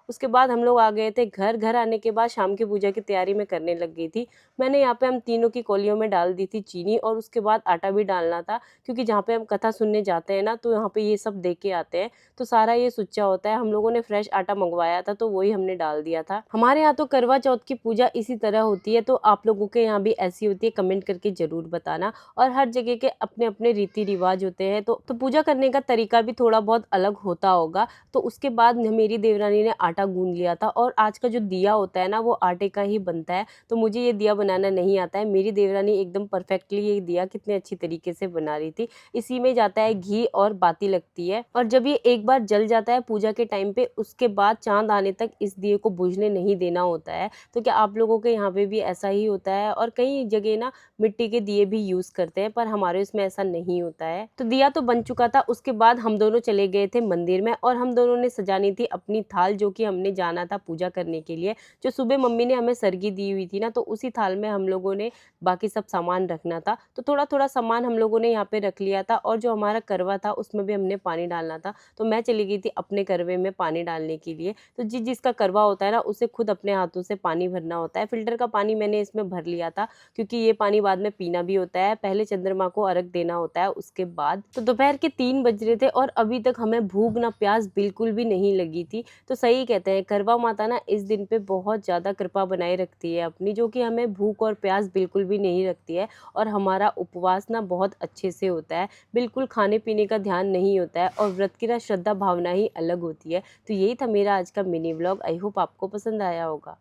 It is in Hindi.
उसके बाद हम लोग आ गए थे घर। घर आने के बाद शाम की पूजा की तैयारी मैं करने लग गई थी। मैंने यहाँ पे हम तीनों की कौलियों में डाल दी थी चीनी, और उसके बाद आटा भी डालना था, क्योंकि जहाँ पे हम कथा सुनने जाते हैं ना, तो यहाँ पे ये सब दे के आते हैं, तो सारा ये सुच्चा होता है। हम लोगों ने फ्रेश आटा मंगवाया था, तो वही हमने डाल दिया था। हमारे यहाँ तो करवा चौथ की पूजा इसी तरह होती है, तो आप लोगों के यहाँ भी ऐसी होती है? कमेंट करके जरूर बताना। और हर जगह के अपने अपने रीति रिवाज होते हैं, तो पूजा करने का तरीका भी थोड़ा बहुत अलग होता होगा। तो उसके बाद मेरी देवरानी ने आटा गूंद लिया था, और आज का जो दिया होता है ना, वो आटे का ही बनता है। तो मुझे ये दिया बनाना नहीं आता है। मेरी देवरानी एकदम परफेक्टली ये दिया कितने अच्छी तरीके से बना रही थी। इसी में जाता है घी और बाती लगती है, और जब ये एक बार जल जाता है पूजा के टाइम पे, उसके बाद चांद आने तक इस दिए को बुझने नहीं देना होता है। तो क्या आप लोगों के यहाँ पे भी ऐसा ही होता है? और कई जगह ना मिट्टी के दिए भी यूज करते हैं, पर हमारे इसमें ऐसा नहीं होता है। तो दिया तो बन चुका था। उसके बाद हम दोनों चले गए थे मंदिर में, और हम दोनों ने सजानी थी अपनी थाल, जो कि हमने जाना था पूजा करने के लिए। जो सुबह मम्मी ने हमें सरगी दी हुई थी ना, तो उसी थाल में हम लोगों ने बाकी सब सामान रखना था। तो थोड़ा थोड़ा सामान हम लोगों ने यहाँ पे रख लिया था, और जो हमारा करवा था उसमें भी हमने पानी डालना था। तो मैं चली गई थी अपने करवे में पानी डालने के लिए। तो जिसका करवा होता है ना, उसे खुद अपने हाथों से पानी भरना होता है। फिल्टर का पानी मैंने इसमें भर लिया था, क्योंकि ये पानी बाद में पीना भी होता है। पहले चंद्रमा को अर्घ देना होता है उसके बाद। तो दोपहर के 3 बज रहे थे, और अभी तक हमें भूख ना प्यास बिल्कुल भी नहीं लगी थी। तो सही कहते हैं, करवा माता ना इस दिन पे बहुत ज़्यादा कृपा बनाए रखती है अपनी, जो कि हमें भूख और प्यास बिल्कुल भी नहीं रखती है। और हमारा उपवास ना बहुत अच्छे से होता है, बिल्कुल खाने पीने का ध्यान नहीं होता है, और व्रत की ना श्रद्धा भावना ही अलग होती है। तो यही था मेरा आज का मिनी व्लॉग। आई होप आपको पसंद आया होगा।